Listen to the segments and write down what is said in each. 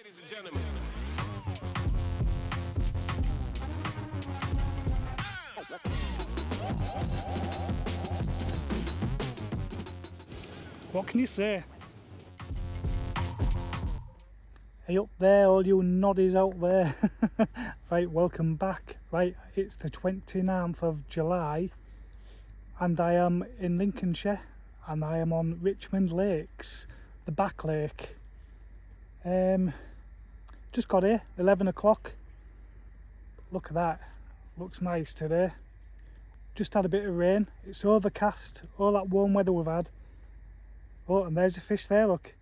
Ladies and gentlemen. What can you say? Hey up there, all you noddies out there. Right, welcome back. Right, it's the 29th of July and I am in Lincolnshire and I am on Richmond Lakes, the back lake. Just got here, 11 o'clock. Look at that, looks nice today. Just had a bit of rain, it's overcast, all that warm weather we've had. Oh, and there's a fish there, look.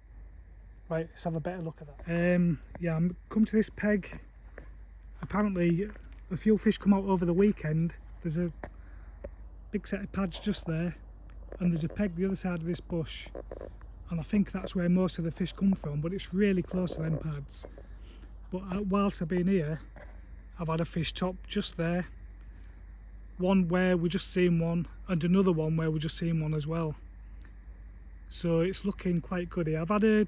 Right, let's have a better look at that. Yeah, I'm come to this peg. Apparently a few fish come out over the weekend. There's a big set of pads just there and there's a peg the other side of this bush, and I think that's where most of the fish come from, but it's really close to them pads. But whilst I've been here, I've had a fish top just there, one where we just seen one and another one where we just seen one as well. So it's looking quite good here. I've had a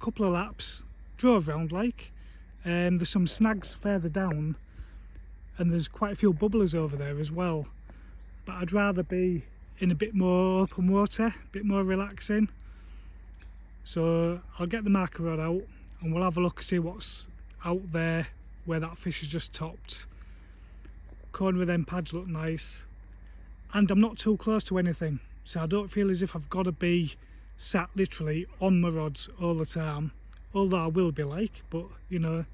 couple of laps, drove round like. There's some snags further down and there's quite a few bubblers over there as well. But I'd rather be in a bit more open water, a bit more relaxing. So I'll get the marker rod out and we'll have a look, see what's out there where that fish has just topped. Corner of them pads look nice. And I'm not too close to anything. So I don't feel as if I've got to be sat literally on my rods all the time, although I will be like, but you know,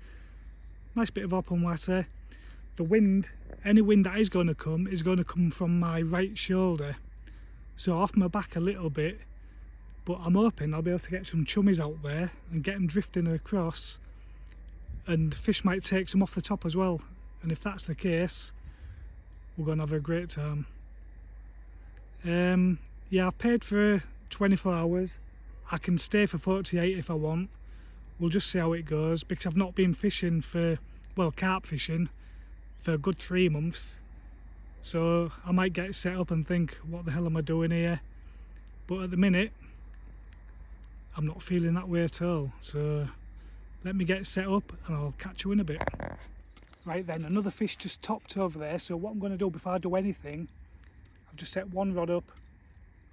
nice bit of open water. The wind, any wind that is going to come from my right shoulder, so off my back a little bit, but I'm hoping I'll be able to get some chummies out there and get them drifting across, and fish might take some off the top as well, and if that's the case, we're going to have a great time. Yeah, I've paid for 24 hours. I can stay for 48 if I want. We'll just see how it goes, because I've not been fishing for, well, carp fishing for a good 3 months. So I might get set up and think, what the hell am I doing here? But at the minute, I'm not feeling that way at all. So let me get set up and I'll catch you in a bit. Right then, another fish just topped over there. So what I'm going to do before I do anything, I've just set one rod up,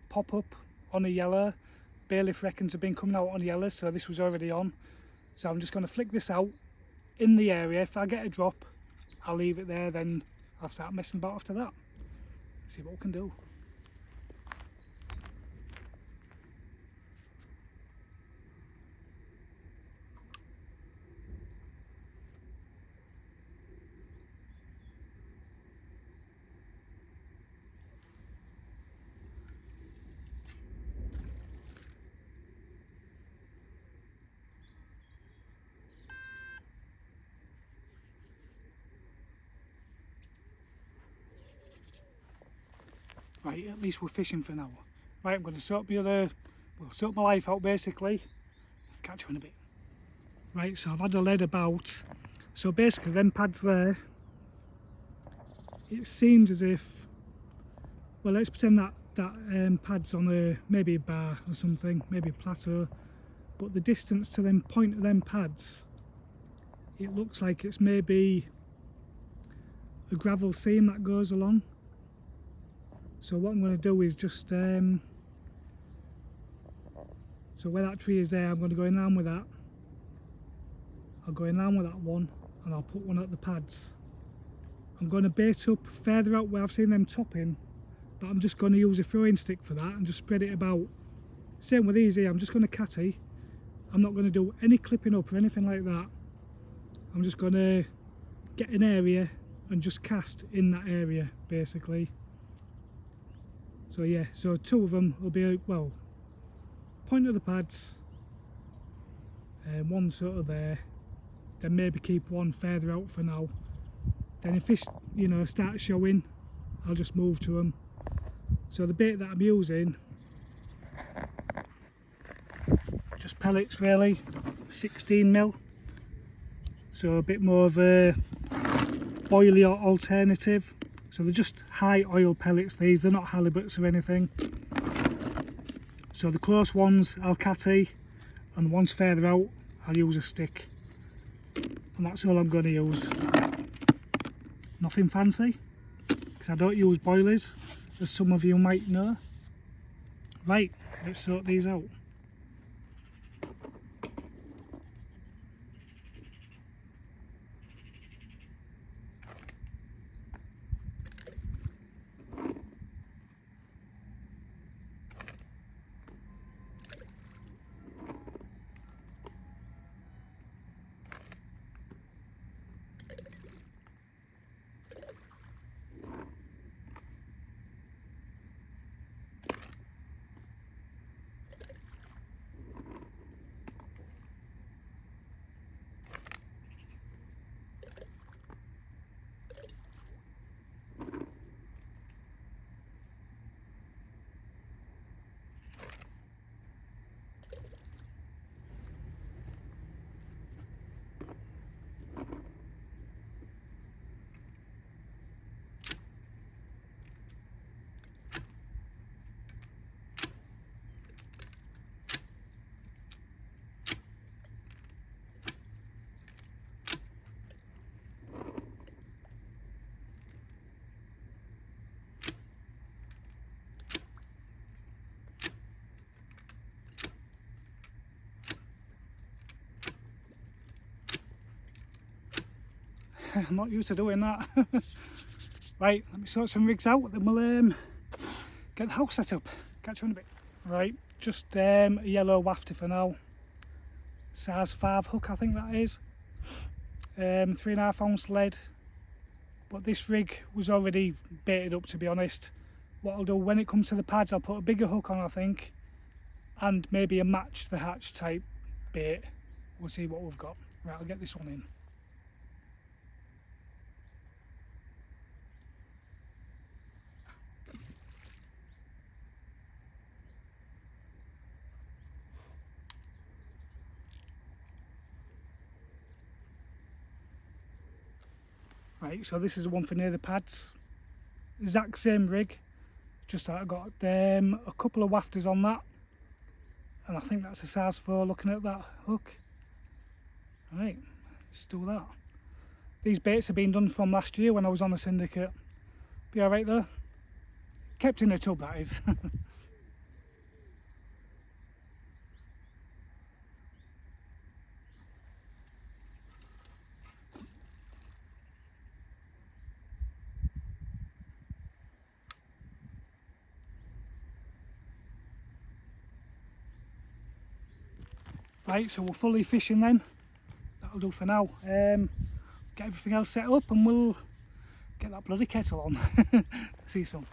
pop up on a yellow. Bailiff reckons I've been coming out on yellow, so this was already on. So I'm just going to flick this out in the area. If I get a drop, I'll leave it there, then I'll start messing about after that. See what we can do. Right, at least we're fishing for now. Right, I'm going to sort my life out basically. Catch you in a bit. Right, so I've had a lead about. So basically them pads there, it seems as if, well, let's pretend that pad's on maybe a bar or something, maybe a plateau, but the distance to them point of them pads, it looks like it's maybe a gravel seam that goes along. So what I'm going to do is just, so where that tree is there, I'm going to go in line with that. I'll go in line with that one and I'll put one at the pads. I'm going to bait up further out where I've seen them topping, but I'm just going to use a throwing stick for that and just spread it about. Same with these here, I'm just going to catty. I'm not going to do any clipping up or anything like that. I'm just going to get an area and just cast in that area basically. So yeah, so 2 of them will be, well, point of the pads, one sort of there, then maybe keep one further out for now. Then if fish, you know, start showing, I'll just move to them. So the bait that I'm using, just pellets really, 16mm. So a bit more of a oily alternative. So they're just high oil pellets these, they're not halibuts or anything. So the close ones I'll catty, and the ones further out I'll use a stick. and that's all I'm going to use. Nothing fancy, because I don't use boilers, as some of you might know. Right, let's sort these out. I'm not used to doing that. Right, let me sort some rigs out, then we'll get the house set up. Catch you in a bit. Right, just a yellow wafter for now. Size 5 hook, I think that is. 3.5 ounce lead. But this rig was already baited up, to be honest. What I'll do when it comes to the pads, I'll put a bigger hook on, I think, and maybe a match the hatch type bait. We'll see what we've got. Right, I'll get this one in. Right, so this is the one for near the pads. Exact same rig, just that I got a couple of wafters on that, and I think that's a size 4 looking at that hook. Right, let's do that. These baits have been done from last year when I was on the syndicate. Be alright though. Kept in a tub, that is. Right, so we're fully fishing then. That'll do for now. Get everything else set up and we'll get that bloody kettle on. See you soon.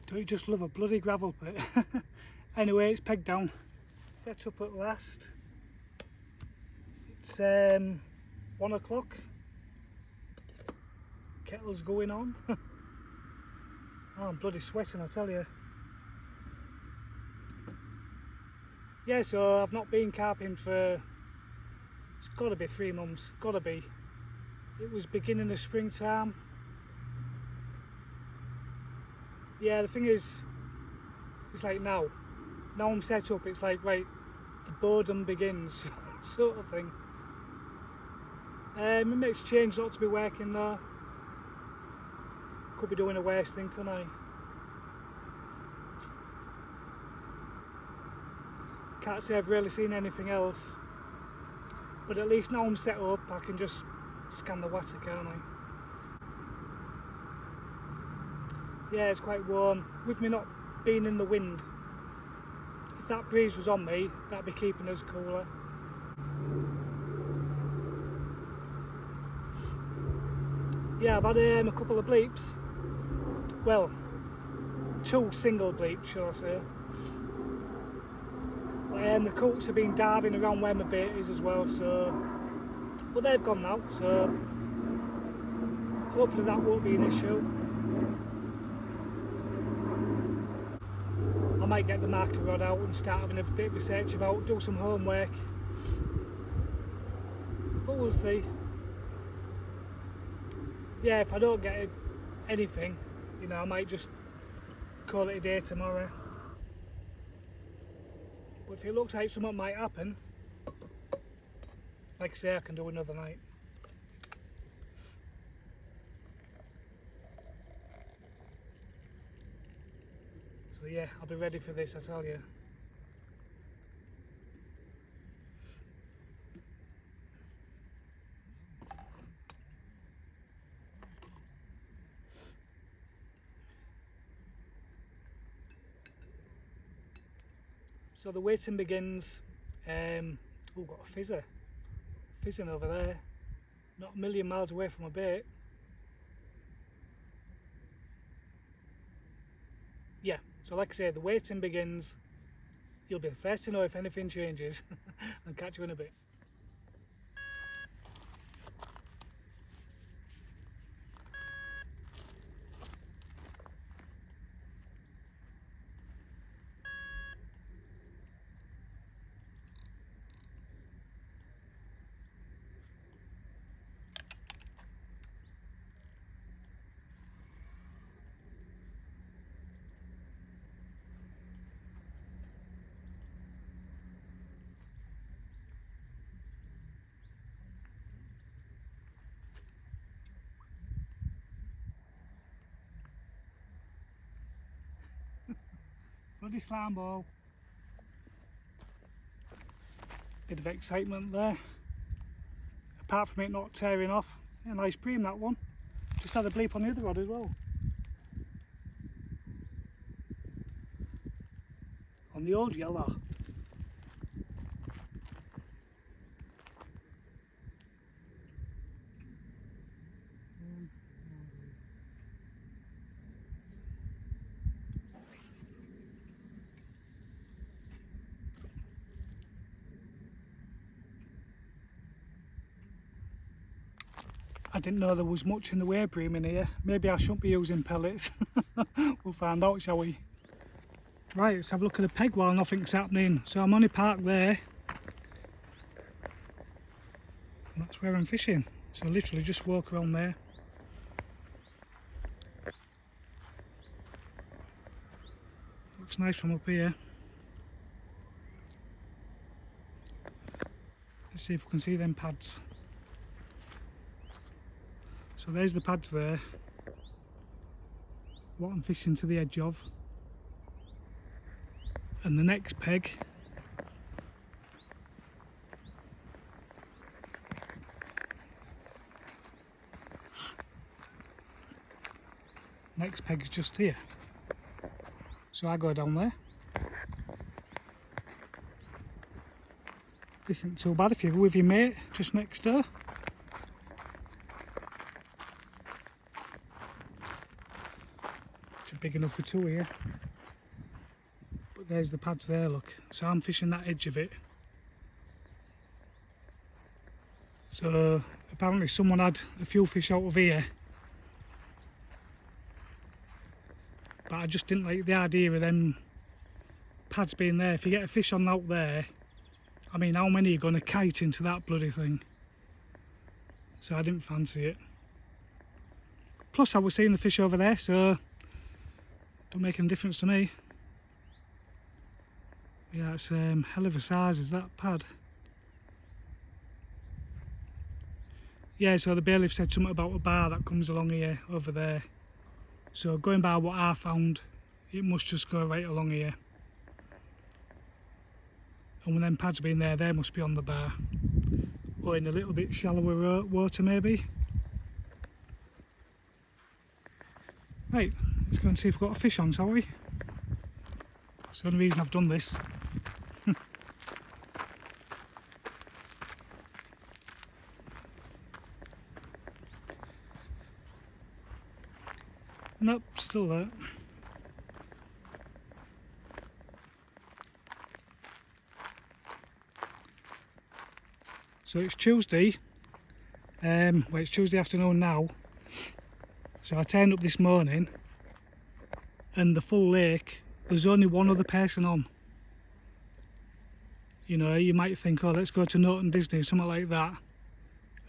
Don't you just love a bloody gravel pit? Anyway, it's pegged down. Set up at last. It's 1 o'clock. Kettle's going on. Oh, I'm bloody sweating, I tell you. Yeah, so I've not been carping for, it's got to be 3 months, got to be. It was beginning of springtime. Yeah, the thing is, it's like now I'm set up, it's like, right, the boredom begins, sort of thing. It makes a change not to be working though. Could be doing a worse thing, couldn't I? Can't say I've really seen anything else, but at least now I'm set up, I can just scan the water, can't I? Yeah, it's quite warm. With me not being in the wind, if that breeze was on me, that'd be keeping us cooler. Yeah, I've had a couple of bleeps. Well, 2 single bleeps, shall I say. The coots have been diving around where my bait is as well, so... But they've gone now, so... Hopefully that won't be an issue. I might get the marker rod out and start having a bit of research about, do some homework. But we'll see. Yeah, if I don't get anything, you know, I might just call it a day tomorrow. But if it looks like something might happen, like I say, I can do another night. So yeah, I'll be ready for this, I tell you. So the waiting begins. Oh, got a fizzer. Fizzing over there. Not a million miles away from my bait. Yeah, so like I said, the waiting begins. You'll be the first to know if anything changes. I'll catch you in a bit. Bloody slime ball. Bit of excitement there. Apart from it not tearing off. Yeah, nice bream that one. Just had a bleep on the other rod as well. On the old yellow. I didn't know there was much in the way of bream in here. Maybe I shouldn't be using pellets. We'll find out, shall we? Right, let's have a look at the peg while nothing's happening. So I'm only parked there. And that's where I'm fishing. So literally just walk around there. Looks nice from up here. Let's see if we can see them pads. So there's the pads there. What I'm fishing to the edge of. And the next peg is just here. So I go down there. This isn't too bad if you're with your mate just next door. It's big enough for two here. But there's the pads there, look. So I'm fishing that edge of it. So apparently someone had a few fish out of here. But I just didn't like the idea of them pads being there. If you get a fish on out there, I mean, how many are going to kite into that bloody thing? So I didn't fancy it. Plus I was seeing the fish over there, so don't make any difference to me. Yeah, it's hell of a size, is that pad? Yeah, so the bailiff said something about a bar that comes along here, over there. So going by what I found, it must just go right along here. And when them pads being there, they must be on the bar. Or in a little bit shallower water maybe. Right, let's go and see if we've got a fish on, shall we? That's the only reason I've done this. Nope, still there. So it's Tuesday, well it's Tuesday afternoon now, So I turned up this morning and the full lake, there's only one other person on. You know, you might think, oh, let's go to Norton Disney, something like that,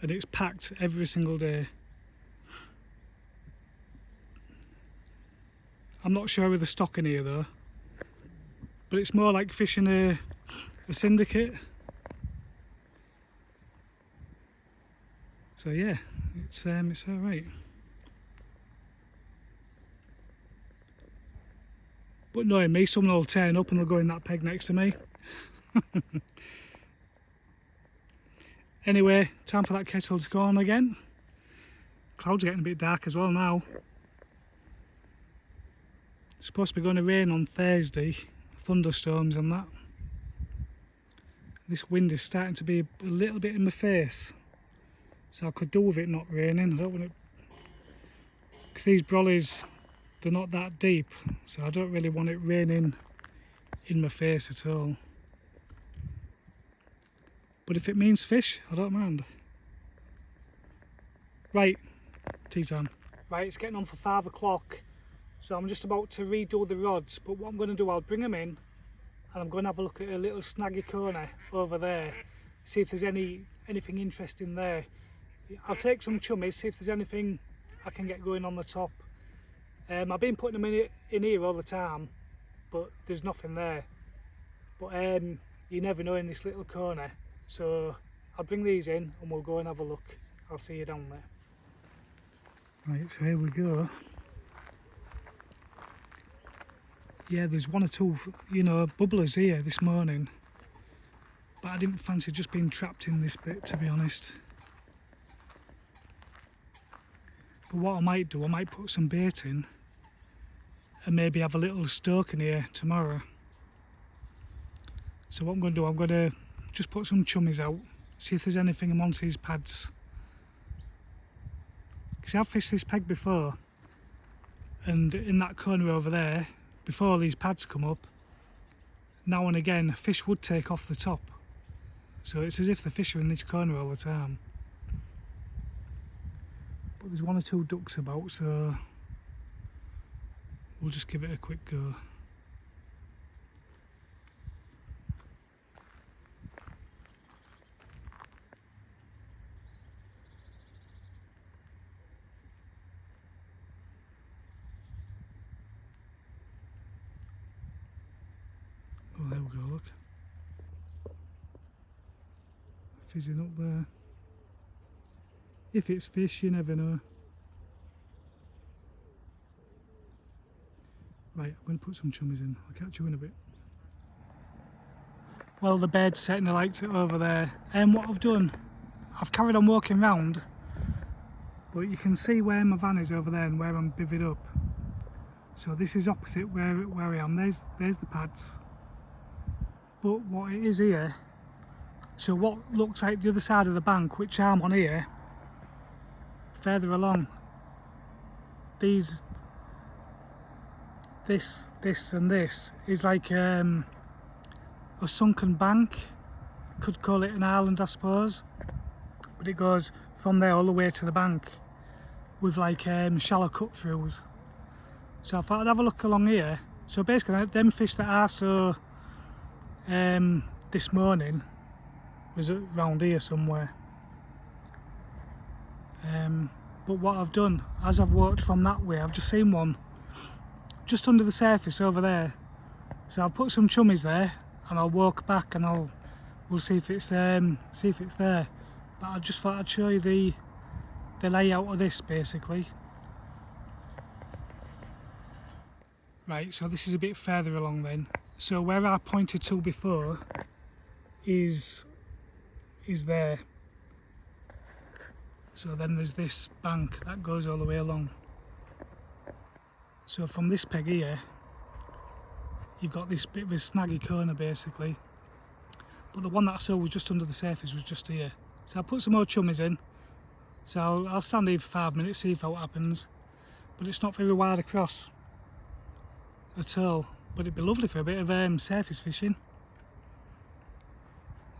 and it's packed every single day. I'm not sure of the stock in here though, but it's more like fishing a syndicate. So yeah, it's alright. But knowing me, someone will turn up and they'll go in that peg next to me. Anyway, time for that kettle to go on again. Clouds are getting a bit dark as well now. It's supposed to be going to rain on Thursday, thunderstorms and that. This wind is starting to be a little bit in my face, so I could do with it not raining. I don't want it, because these brollies, they're not that deep, so I don't really want it raining in my face at all. But if it means fish, I don't mind. Right, tea time. Right, it's getting on for 5 o'clock, so I'm just about to redo the rods, but what I'm going to do, I'll bring them in and I'm going to have a look at a little snaggy corner over there, see if there's anything interesting there. I'll take some chummies, see if there's anything I can get going on the top. I've been putting them in here all the time, but there's nothing there. But you never know in this little corner, so I'll bring these in and we'll go and have a look. I'll see you down there. Right, so here we go. Yeah, there's one or two, you know, bubblers here this morning, but I didn't fancy just being trapped in this bit, to be honest. But what I might do, I might put some bait in and maybe have a little stoke in here tomorrow. So what I'm going to do, I'm going to just put some chummies out, see if there's anything amongst these pads. Because I've fished this peg before, and in that corner over there, before these pads come up, now and again fish would take off the top. So it's as if the fish are in this corner all the time. But there's one or two ducks about, so we'll just give it a quick go. Oh, there we go, look. Fizzing up there. If it's fish, you never know. Right, I'm going to put some chummies in. I'll catch you in a bit. Well, the bed's setting the lights over there. And what I've done, I've carried on walking round, but you can see where my van is over there and where I'm bivvied up. So this is opposite where I am. There's the pads. But what it is here, so what looks like the other side of the bank, which I'm on here, further along, this and this is like a sunken bank. Could call it an island, I suppose, but it goes from there all the way to the bank with like shallow cut throughs. So I thought I'd have a look along here. So basically them fish that I saw this morning was around here somewhere. But what I've done, as I've walked from that way, I've just seen one just under the surface over there. So I'll put some chummies there and I'll walk back and we'll see if it's there. But I just thought I'd show you the layout of this basically. Right, so this is a bit further along then. So where I pointed to before is there. So then there's this bank that goes all the way along. So from this peg here, you've got this bit of a snaggy corner basically. But the one that I saw was just under the surface, was just here. So I'll put some more chummies in. So I'll stand here for 5 minutes, see if what happens. But it's not very wide across at all. But it'd be lovely for a bit of surface fishing.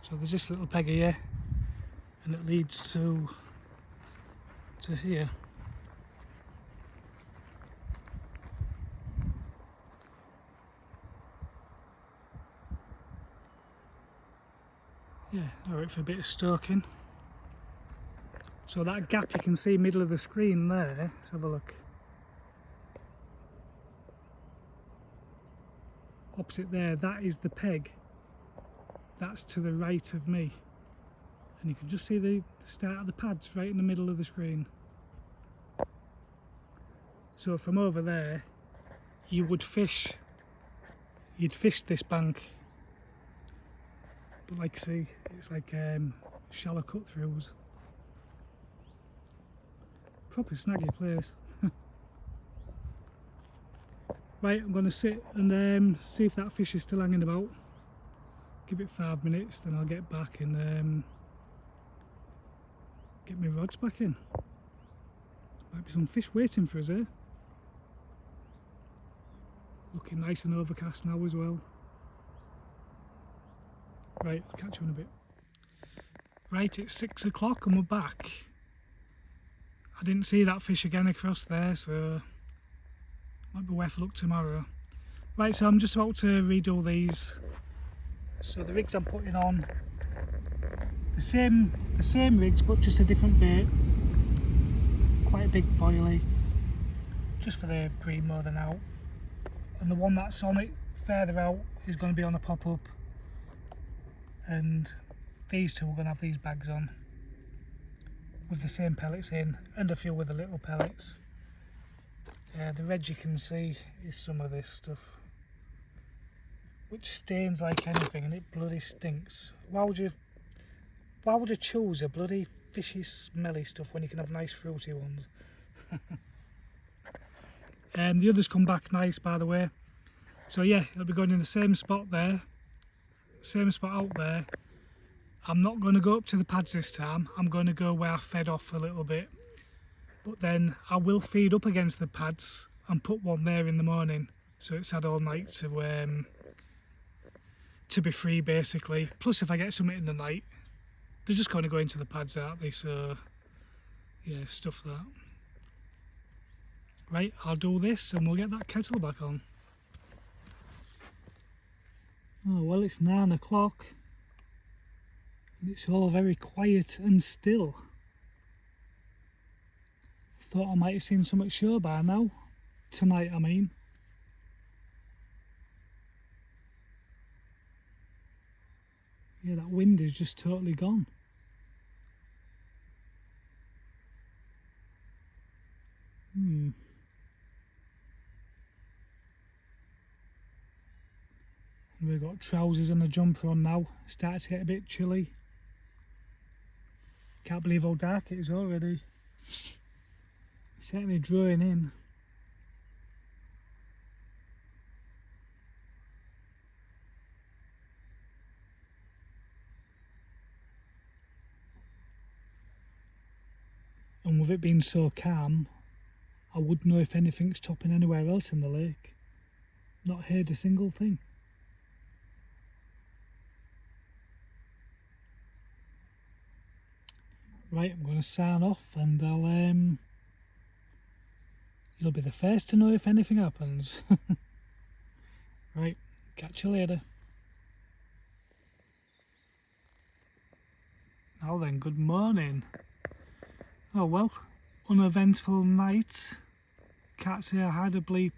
So there's this little peg here, and it leads to here. Yeah, alright for a bit of stoking. So that gap you can see middle of the screen there, let's have a look. Opposite there, that is the peg. That's to the right of me. And you can just see the start of the pads right in the middle of the screen. So from over there, you'd fish this bank. But like I see, it's like shallow cut throughs. Proper snaggy place. Right, I'm going to sit and see if that fish is still hanging about. Give it 5 minutes, then I'll get back and get my rods back in. Might be some fish waiting for us here. Looking nice and overcast now as well. Right, I'll catch you in a bit. Right, it's 6 o'clock and we're back. I didn't see that fish again across there, so might be worth a look tomorrow. Right, so I'm just about to redo these. So the rigs I'm putting on, the same rigs but just a different bait. Quite a big boilie, just for the green more than out. And the one that's on it further out is going to be on a pop-up. And these two are going to have these bags on with the same pellets in and a few with the little pellets. The red you can see is some of this stuff, which stains like anything and it bloody stinks. Why would you choose a bloody fishy smelly stuff when you can have nice fruity ones? The others come back nice, by the way. So yeah, it'll be going in the same spot there, same spot out there. I'm not going to go up to the pads this time. I'm going to go where I fed off a little bit, but then I will feed up against the pads and put one there in the morning, so it's had all night to be free basically. Plus if I get something in the night, they're just going to go into the pads, aren't they? So yeah, stuff that. Right, I'll do this and we'll get that kettle back on. Oh well, it's 9 o'clock. It's all very quiet and still. Thought I might have seen something sure by now. Tonight, I mean. Yeah, that wind is just totally gone. We've got trousers and a jumper on now. Started to get a bit chilly. Can't believe how dark it is already. It's certainly drawing in. And with it being so calm, I wouldn't know if anything's topping anywhere else in the lake. Not heard a single thing. Right, I'm going to sign off and you'll be the first to know if anything happens. Right, catch you later. Now then, good morning. Oh well, uneventful night. Can't say I had a bleep.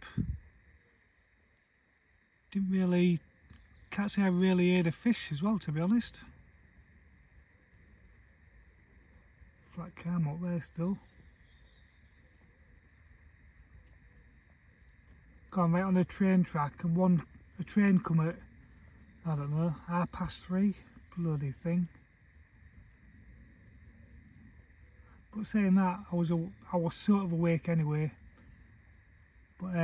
Can't say I really ate a fish as well, to be honest. Flat calm up there still. Gone right on a train track and a train come at, I don't know, 3:30. Bloody thing. But saying that, I was sort of awake anyway. But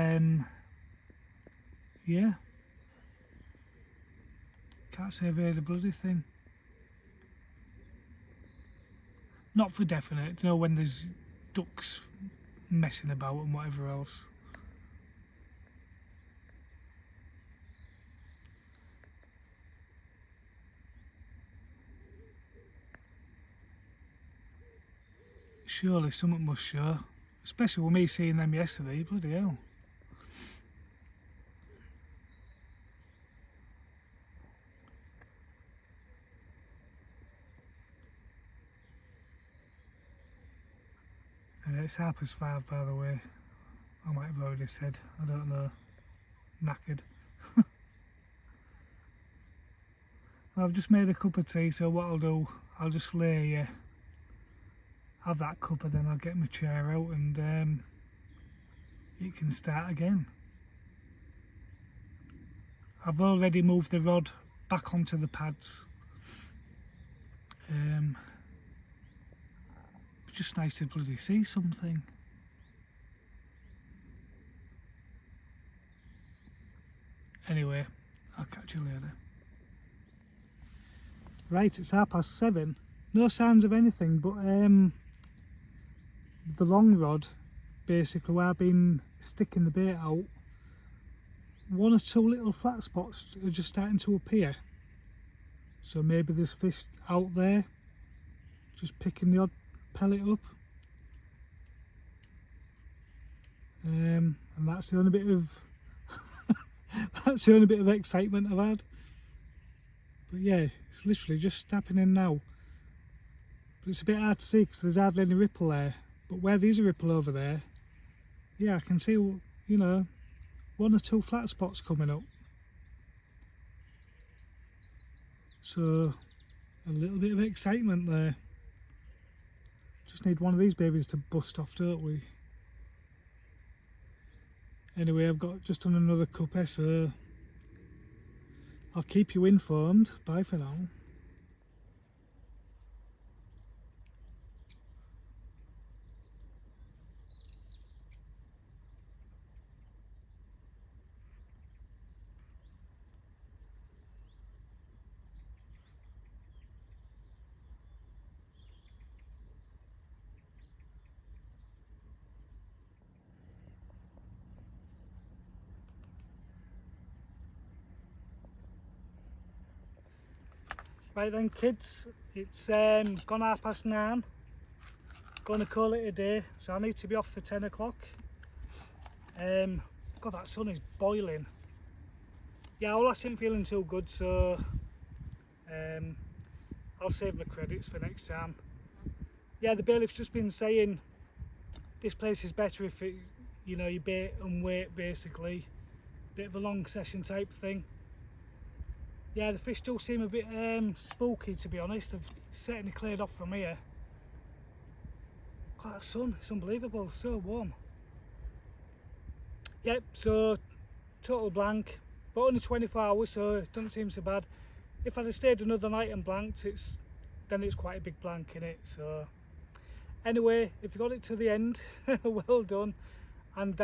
yeah. Can't say I've heard a bloody thing. Not for definite, you know, when there's ducks messing about and whatever else. Surely something must show, especially with me seeing them yesterday, bloody hell. It's 5:30 by the way. I might have already said, I don't know. Knackered. I've just made a cup of tea, so what I'll do, I'll just lay have that cup and then I'll get my chair out and it can start again. I've already moved the rod back onto the pads. Just nice to bloody see something. Anyway, I'll catch you later. Right, it's 7:30. No signs of anything, but the long rod, basically where I've been sticking the bait out, one or two little flat spots are just starting to appear. So maybe there's fish out there, just picking the odd pellet up. And that's the only bit of that's the only bit of excitement I've had. But yeah, it's literally just happening now. But it's a bit hard to see because there's hardly any ripple there. But where there's a ripple over there, yeah, I can see, you know, one or two flat spots coming up. So a little bit of excitement there. Just need one of these babies to bust off, don't we? Anyway, I've got just done another cuppa, so I'll keep you informed. Bye for now. Right then kids, it's gone 9:30. Gonna call it a day, so I need to be off for 10 o'clock. God, that sun is boiling. Yeah, all I isn't feeling too good, so I'll save my credits for next time. Yeah, the bailiff's just been saying this place is better if it, you know, you bait and wait basically. Bit of a long session type thing. Yeah, the fish do seem a bit spooky, to be honest. I've certainly cleared off from here. God, that sun, it's unbelievable, so warm. Yep, so total blank, but only 24 hours, so it doesn't seem so bad. If I'd have stayed another night and blanked, then it's quite a big blank in it. So anyway, if you got it to the end, well done, and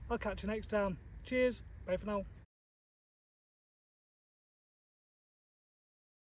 I'll catch you next time. Cheers, bye for now.